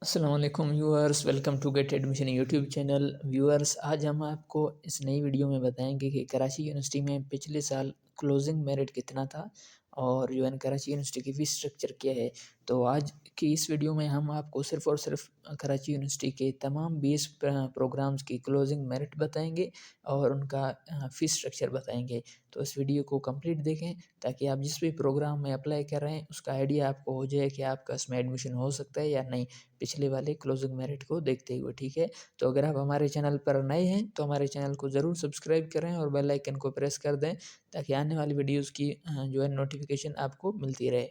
अस्सलाम वालेकुम viewers, welcome to get admission YouTube channel. Viewers, आज हम आपको इस नई वीडियो में बताएंगे कि कराची यूनिवर्सिटी में पिछले साल क्लोजिंग मेरिट कितना था और जो है कराची यूनिवर्सिटी की फ़ीस स्ट्रक्चर क्या है। तो आज की इस वीडियो में हम आपको सिर्फ़ और सिर्फ कराची यूनिवर्सिटी के तमाम 20 प्रोग्राम्स की क्लोजिंग मेरिट बताएंगे और उनका फ़ीस स्ट्रक्चर बताएंगे। तो इस वीडियो को कंप्लीट देखें ताकि आप जिस भी प्रोग्राम में अप्लाई कर रहे हैं उसका आइडिया आपको हो जाए कि आपका इसमें एडमिशन हो सकता है या नहीं, पिछले वाले क्लोजिंग मेरिट को देखते हुए। ठीक है, तो अगर आप हमारे चैनल पर नए हैं तो हमारे चैनल को ज़रूर सब्सक्राइब करें और बेल आइकन को प्रेस कर दें ताकि आने वाली वीडियोस की जो है नोटिफिकेशन आपको मिलती रहे।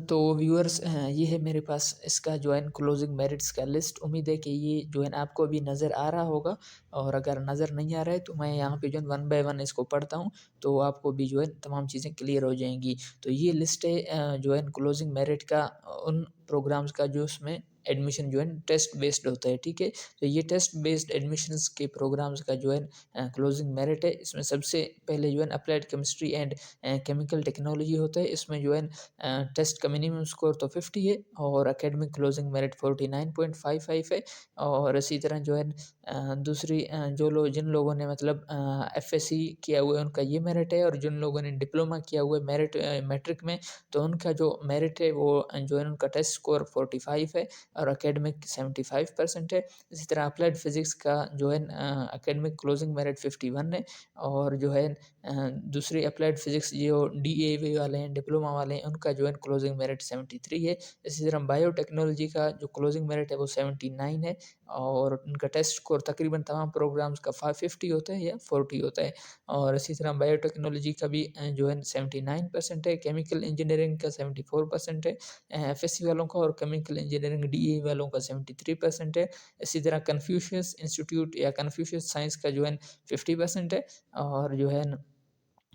तो व्यूअर्स, ये है मेरे पास इसका जो है क्लोजिंग मेरिट्स का लिस्ट। उम्मीद है कि ये जो है आपको अभी नज़र आ रहा होगा, और अगर नज़र नहीं आ रहा है तो मैं यहाँ पे जो है वन बाय वन इसको पढ़ता हूँ तो आपको भी जो है तमाम चीज़ें क्लियर हो जाएंगी। तो ये लिस्ट है जो है क्लोजिंग मेरिट का उन प्रोग्राम्स का जो उसमें एडमिशन जो है टेस्ट बेस्ड होता है। ठीक है, तो ये टेस्ट बेस्ड एडमिशन्स के प्रोग्राम्स का जो है क्लोजिंग मेरिट है। इसमें सबसे पहले जो है applied chemistry and chemical technology होता है। इसमें जो है टेस्ट का मिनिमम स्कोर तो 50 है और एकेडमिक क्लोजिंग मेरिट 49.55 है। और इसी तरह जो है दूसरी जिन लोगों ने मतलब एफएससी किया हुआ है उनका ये मेरिट है, और जिन लोगों ने डिप्लोमा किया हुआ है मेरिट मैट्रिक में, तो उनका जो मेरिट है वो जो है उनका टेस्ट स्कोर 45 है और एकेडमिक 75% है। इसी तरह अप्लाइड फिजिक्स का जो है एकेडमिक क्लोजिंग मेरिट 51 है, और जो है दूसरी अप्लाइड फिजिक्स जो डीएवी वाले हैं, डिप्लोमा वाले हैं, उनका जो है क्लोजिंग मेरिट 73 है। इसी तरह बायोटेक्नोलॉजी का जो क्लोजिंग मेरिट है वो 79 है, और उनका टेस्ट स्कोर तकरीबन तमाम प्रोग्राम्स का 550 होता है या 40 होता है। और इसी तरह बायोटेक्नोलॉजी का भी जो है 79% है, केमिकल इंजीनियरिंग का 74% है, एफएससी वालों का, और केमिकल इंजीनियरिंग डीए वालों का 73% है। इसी तरह कन्फ्यूशियस इंस्टीट्यूट या कन्फ्यूशियस साइंस का जो है 50% है। और जो है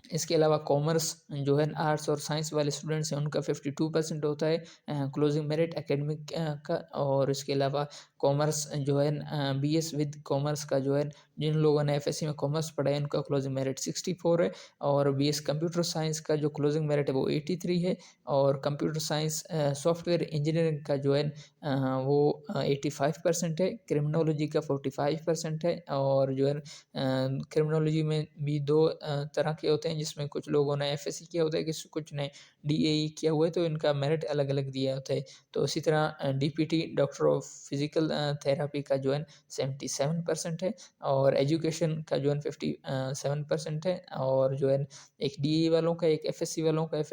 इसके अलावा कॉमर्स जो है आर्ट्स और साइंस वाले स्टूडेंट्स हैं उनका 52% होता है क्लोजिंग मेरिट एकेडमिक का। और इसके अलावा कॉमर्स जो है बीएस विद कॉमर्स का जो है जिन लोगों ने एफएससी में कॉमर्स पढ़ा है उनका क्लोजिंग मेरिट 64 है। और बीएस कंप्यूटर साइंस का जो क्लोजिंग मेरिट है वो 83 है। और कंप्यूटर साइंस सॉफ्टवेयर इंजीनियरिंग का जो है वो 85% है। क्रिमिनोलॉजी का 45% है। और जो है क्रिमिनोलॉजी में भी दो तरह के होते हैं, जिसमें कुछ लोगों ने एफएससी किया होता है, किसी कुछ ने डीएई किया हुआ है, तो इनका मेरिट अलग अलग दिया होता है। तो इसी तरह DPT doctor of physical therapy का जो है 77% है, और एजुकेशन का जो है 57% है। और जो है एक डीएई वालों का, एक एफएससी वालों का जो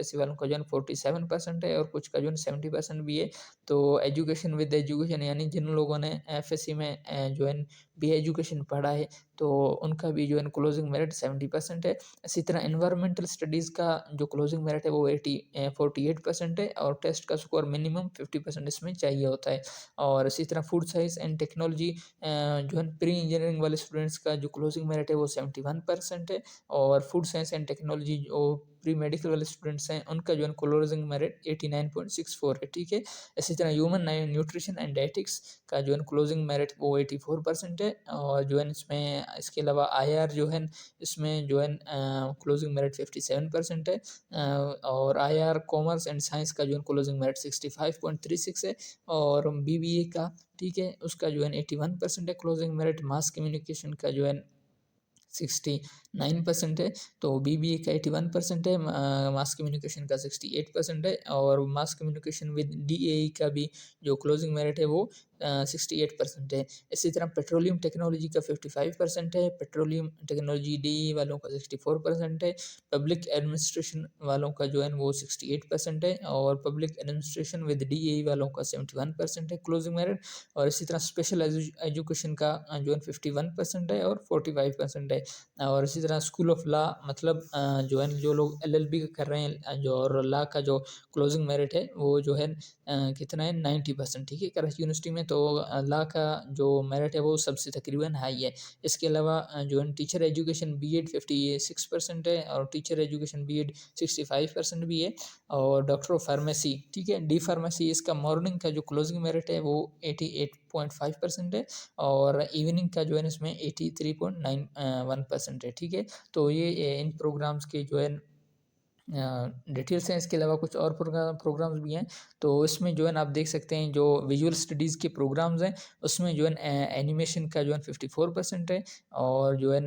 है 47% है, और कुछ का जो है 70% भी है। तो एजुकेशन विद एजुकेशन यानी जिन लोगों ने एफएससी में जो है बी एजुकेशन पढ़ा है तो उनका भी जो है क्लोजिंग मेरिट 70% है। इसी तरह एनवायरमेंटल स्टडीज़ का जो क्लोजिंग मेरिट है वो 48% है, और टेस्ट का स्कोर मिनिमम 50% इसमें चाहिए होता है। और इसी तरह फूड साइंस एंड टेक्नोलॉजी जो है प्री इंजीनियरिंग वाले स्टूडेंट्स का जो क्लोजिंग मेरिट है वो 71% है। और फूड साइंस एंड टेक्नोलॉजी जो प्री मेडिकल वाले स्टूडेंट्स हैं उनका जो है क्लोजिंग मेरिट 89.64 है। ठीक है, इसी तरह ह्यूमन न्यूट्रिशन एंड डाइटिक्स का जो है क्लोजिंग मेरिट वो 84% है। और जो है इसमें इसके अलावा आईआर जो है इसमें जो है क्लोजिंग मेरिट 57% है। और आईआर कॉमर्स एंड साइंस का जो है क्लोजिंग मेरिट 65.36 है। और बीबीए का, ठीक है, उसका जो है 81% है क्लोजिंग मेरिट। मास कम्युनिकेशन का जो है 69% है। तो बीबीए का 81% है, मास कम्युनिकेशन का 68% है, और मास कम्युनिकेशन विद डीएई का भी जो क्लोजिंग मेरिट है वो 68% है। इसी तरह पेट्रोलियम टेक्नोलॉजी का 55% है, पेट्रोलियम टेक्नोलॉजी डीई वालों का 64% है, पब्लिक एडमिनिस्ट्रेशन वालों का जो है वो 68% है, और पब्लिक एडमिनिस्ट्रेशन विद डीई वालों का 71% है क्लोजिंग मेरिट। और इसी तरह स्पेशल एजुकेशन का जो है 51% है और 45% है। और इसी तरह स्कूल ऑफ लॉ मतलब जो है जो लोग एलएलबी कर रहे हैं जो, और लॉ का जो क्लोजिंग मेरिट है वो जो है कितना है 90%। ठीक है, कराची यूनिवर्सिटी में तो लॉ का जो मेरिट है वो सबसे तकरीबन हाई है। इसके अलावा जो है टीचर एजुकेशन बीएड 56% है, और टीचर एजुकेशन बीएड 65% भी है। और डॉक्टर ऑफ फार्मेसी, ठीक है, डी फार्मेसी, इसका मॉर्निंग का जो क्लोजिंग मेरिट है वो 88.5% है, और इवनिंग का जो है इसमें 83.91% है। ठीक है, तो ये इन प्रोग्राम्स के जो है डिटेल्स हैं। इसके अलावा कुछ और प्रोग्राम्स भी हैं, तो इसमें जो है ना आप देख सकते हैं जो विजुअल स्टडीज़ के प्रोग्राम्स हैं उसमें जो है एनिमेशन का जो है 54% है, और जो है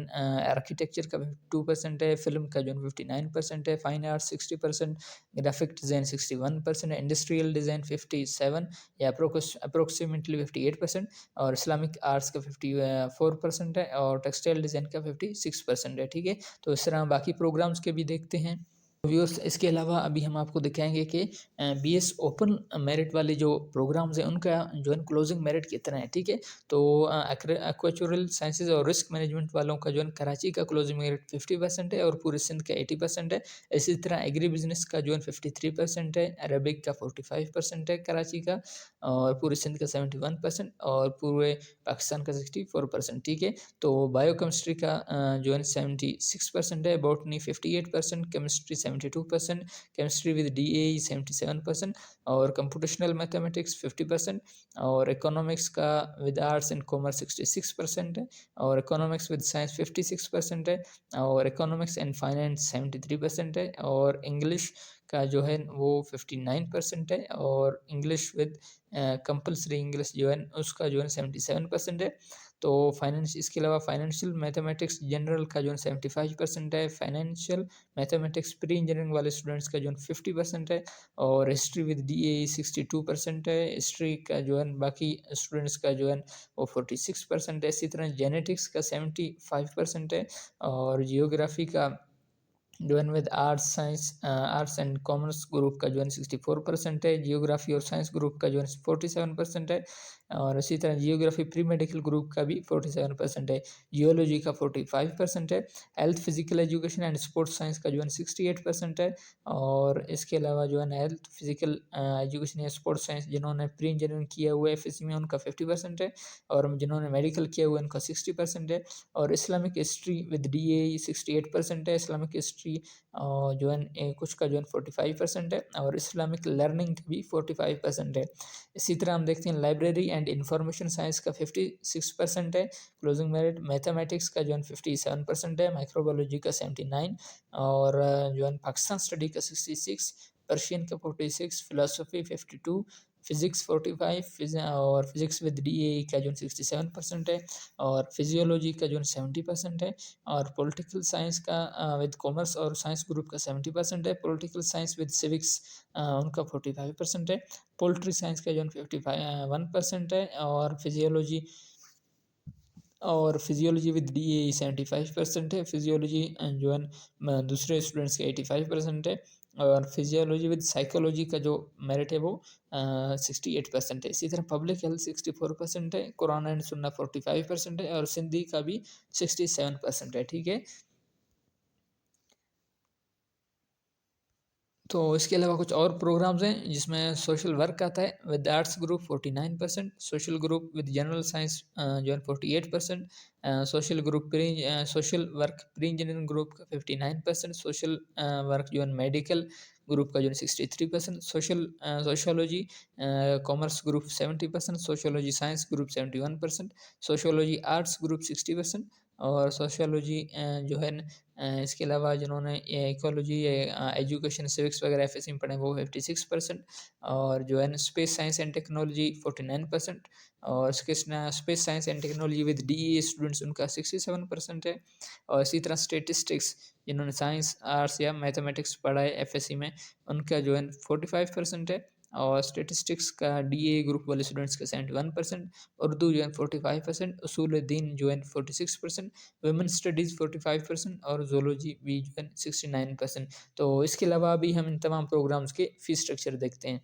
आर्किटेक्चर का 52% है, फिल्म का जो है 59% है, fine arts 60%, graphic design 61%, industrial design 57 या अप्रोक्सीमेटली 58%, और इस्लामिक आर्ट्स का 54% है, और टेक्सटाइल डिज़ाइन का 56% है। ठीक है, तो इस तरह बाकी प्रोग्राम्स के भी देखते हैं व्यूअर्स। इसके अलावा अभी हम आपको दिखाएंगे कि बीएस ओपन मेरिट वाले जो प्रोग्राम्स हैं उनका जो है क्लोजिंग मेरिट कितना है। ठीक है, तो एक्वाचुरल साइंसेज और रिस्क मैनेजमेंट वालों का जो है कराची का क्लोजिंग मेरिट 50% है और पूरे सिंध का 80% है। इसी तरह एग्री बिजनेस का जो है 53% है, अरबिक का 45% है कराची का, और पूरे सिंध का 71%, और पूरे पाकिस्तान का 64%। ठीक है, तो बायोकेमिस्ट्री का जो है 76% है, botany 58%, chemistry 72%, chemistry with DAE 77%, और कंप्यूटेशनल मैथमेटिक्स 50%, और इकोनॉमिक्स का विद आर्ट्स एंड कॉमर्स 66% है, और इकोनॉमिक्स विद साइंस 56% है, और इकोनॉमिक्स एंड फाइनेंस 73% है, और इंग्लिश का जो है वो 59% है, और इंग्लिश विद कंपलसरी इंग्लिश जो है उसका जो है 77% है। तो फाइनेंस इसके अलावा फाइनेंशियल मैथमेटिक्स जनरल का जो है 75% है, फाइनेंशियल मैथमेटिक्स प्री इंजीनियरिंग वाले स्टूडेंट्स का जो है 50% है, और हिस्ट्री विद DAE 62% है, हिस्ट्री का जो है बाकी स्टूडेंट्स का जो है वो 46% है, इसी तरह जेनेटिक्स का 75% है, और जियोग्राफी का जो है with arts and commerce group का जो है 64% है, जियोग्राफी और साइंस ग्रुप का जो है 47% है, और इसी तरह जियोग्राफी प्री मेडिकल ग्रुप का भी 47% है, जियोलॉजी का 45% है, health physical education and sports science का जो है 68% है, और इसके अलावा जो है हेल्थ फिजिकल एजुकेशन या स्पोर्ट्स साइंस जिन्होंने प्री इंजीनियरिंग किया हुआ है FSC में उनका 50% है, और जिन्होंने मेडिकल किया हुआ है उनका 60% है, और इस्लामिक हिस्ट्री विद DAE 68% है, इस्लामिक हिस्ट्री जो है कुछ का जो है 45% है, और इस्लामिक लर्निंग भी 45% है। इसी तरह हम देखते हैं लाइब्रेरी एंड इंफॉर्मेशन साइंस का 56% है क्लोजिंग मेरिट, मैथमेटिक्स का जो है 57% है, माइक्रोबायोलॉजी का 79, और जो है पाकिस्तान स्टडी का 66, पर्शियन का 46, फिलोसफी 52, फिजिक्स 45, और फिजिक्स विद DAE का जो है 67% है, और फिजियोलॉजी का जो है 70% है, और पॉलिटिकल साइंस का विद कॉमर्स और साइंस ग्रुप का 70% है, पॉलिटिकल साइंस विद सिविक्स उनका 45% है, पोल्ट्री साइंस का जो है 51% है, और फिजियोलॉजी विद DAE 75% है, फिजियोलॉजी जो है दूसरे स्टूडेंट्स का 85% है, और फिजियोलॉजी विद साइकोलॉजी का जो मेरिट है वो 68% है। इसी तरह पब्लिक हेल्थ 64% है, कुरान एंड सुन्ना 45% है, और सिंधी का भी 67% है। ठीक है, तो इसके अलावा कुछ और प्रोग्राम्स हैं जिसमें सोशल वर्क आता है with arts group 49%, social group with general science जो है 48%, social work pre engineering group का 59%, सोशल वर्क जो है मेडिकल ग्रुप का जो है 63%, sociology commerce group 70%, sociology science group 71%, sociology arts group 60%, और सोशोलॉजी जो है इसके अलावा जिन्होंने इकोलॉजी एजुकेशन सिविक्स वगैरह FSC में पढ़े वो 56%, और जो है स्पेस साइंस एंड टेक्नोलॉजी 49%, और इसके space science and technology with DEA students उनका 67% है, और इसी तरह स्टेटिस्टिक्स जिन्होंने साइंस आर्ट्स या मैथमेटिक्स पढ़ा है FSC में उनका जो है 45% है, और स्टेटिस्टिक्स का DA ग्रुप वाले स्टूडेंट्स का 71%, उर्दू जो है 45%, उसूल दीन जो है 46%, वुमेन स्टडीज़ 45%, और जोलॉजी भी जो है 69%। तो इसके अलावा अभी हम इन तमाम प्रोग्राम्स के फ़ीस स्ट्रक्चर देखते हैं।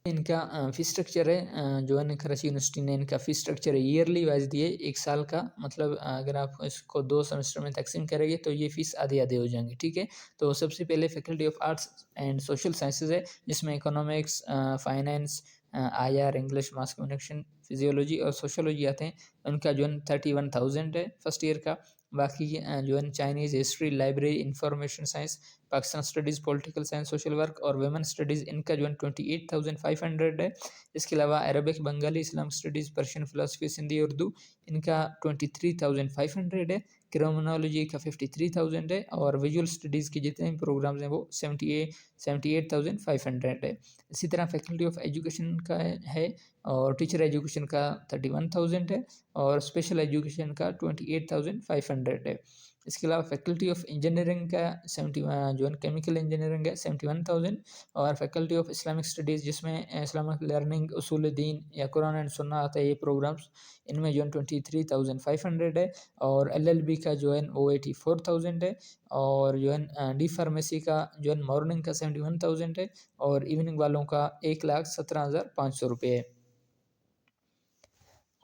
इनका फ़ीस स्ट्रक्चर है जो है कराची यूनिवर्सिटी ने इनका फ़ीस स्ट्रक्चर है ईयरली वाइज दिए, एक साल का मतलब अगर आप इसको 2 सेमेस्टर में तकसीम करेंगे तो ये फ़ीस आधे-आधे हो जाएंगे। ठीक है, तो सबसे पहले faculty of arts and social sciences है जिसमें economics, finance, IR, English, mass communication, physiology और सोशियोलॉजी आते हैं। उनका जो है 31,000 है फर्स्ट ईयर का। बाकी जो है Chinese, history, library, information science, Pakistan studies, political science, social work और वुमेन स्टडीज़ इनका जो है 28,500 है। इसके अलावा Arabic, Bengali, Islamic studies, Persian philosophy, Sindhi, Urdu इनका 23,500 है। क्रिमिनोलॉजी का 53,000 है और विजुअल स्टडीज़ के जितने भी प्रोग्राम्स हैं वो 78,500 है। इसी तरह फैकल्टी ऑफ एजुकेशन का है और टीचर एजुकेशन का 31,000 है और स्पेशल एजुकेशन का 28,500 है। इसके अलावा फैकल्टी ऑफ इंजीनियरिंग का 70 जो है केमिकल इंजीनियरिंग है 71,000 और फैकल्टी ऑफ इस्लामिक स्टडीज़ जिसमें इस्लामिक लर्निंग उसूल दीन या कुरान एंड सुन्ना आता है ये प्रोग्राम्स, इनमें जो है 23,500 है और LLB का जो है वो 84,000 है और जो है डी फार्मेसी का जो है मॉर्निंग का 71,000 है और इवनिंग वालों का 1,17,500 रुपये है।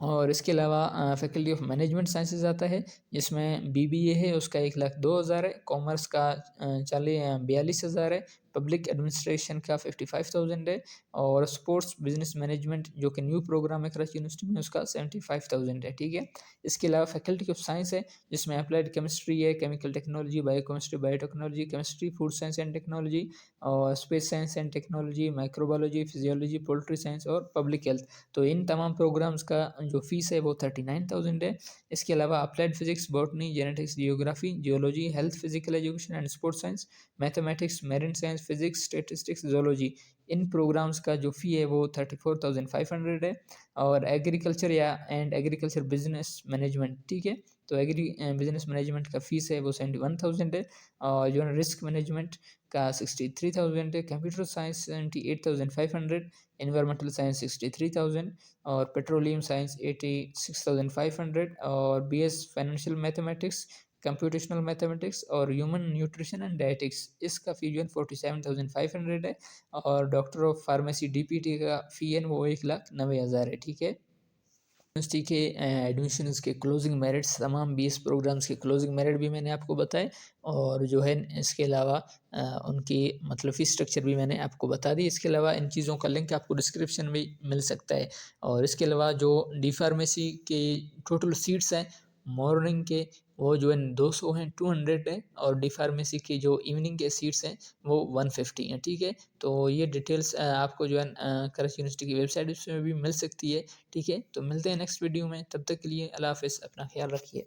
और इसके अलावा फैकल्टी ऑफ मैनेजमेंट साइंसेज आता है जिसमें BBA है उसका 1,02,000 है, कॉमर्स का 42,000 है, पब्लिक एडमिनिस्ट्रेशन का 55,000 है और स्पोर्ट्स बिजनेस मैनेजमेंट जो कि न्यू प्रोग्राम है कराची यूनिवर्सिटी में उसका 75,000 है। ठीक है, इसके अलावा फैकल्टी ऑफ साइंस है जिसमें अप्लाइड केमिस्ट्री है, chemical technology, biochemistry, biotechnology, chemistry, food science and technology और space science and technology, microbiology, physiology, poultry science और पब्लिक हेल्थ। तो इन तमाम प्रोग्राम्स का जो फीस है वो 39,000 है। इसके अलावा applied physics, botany, genetics, geography, geology, health, physical education and sports science, mathematics, marine science, physics, statistics, zoology, इन प्रोग्राम्स का जो फ़ी है वो 34,500 है और एग्रीकल्चर या एग्रीकल्चर बिजनेस मैनेजमेंट, ठीक है, तो एग्री बिजनेस मैनेजमेंट का फ़ीस है वो 71,000 है और जो है रिस्क मैनेजमेंट का 63,000 है, कंप्यूटर साइंस 78,500, एनवायरमेंटल साइंस 63,000 और पेट्रोलियम साइंस 86,500 और BS financial mathematics, computational mathematics और ह्यूमन न्यूट्रिशन एंड डायटिक्स, इसका फ़ी जो है 47,500 है और डॉक्टर ऑफ फार्मेसी DPT का फ़ी है वो 1,90,000 है। ठीक है, यूनिवर्सिटी के एडमिशन्स के क्लोजिंग मेरिट्स, तमाम 20 प्रोग्राम्स के क्लोजिंग मेरिट भी मैंने आपको बताए और जो है इसके अलावा उनकी मतलब फ़ीस स्ट्रक्चर भी मैंने आपको बता दी। इसके अलावा इन चीज़ों का लिंक आपको डिस्क्रिप्शन में मिल सकता है और इसके अलावा जो डी फार्मेसी के टोटल सीट्स हैं मॉर्निंग के वो जो है 200 हैं, 200 है और डी फार्मेसी की जो इवनिंग के सीट्स हैं वो 150 हैं। ठीक है, तो ये डिटेल्स आपको जो है कराची यूनिवर्सिटी की वेबसाइट में भी मिल सकती है। ठीक है, तो मिलते हैं नेक्स्ट वीडियो में, तब तक के लिए अल्लाह हाफ़िज़, अपना ख्याल रखिए।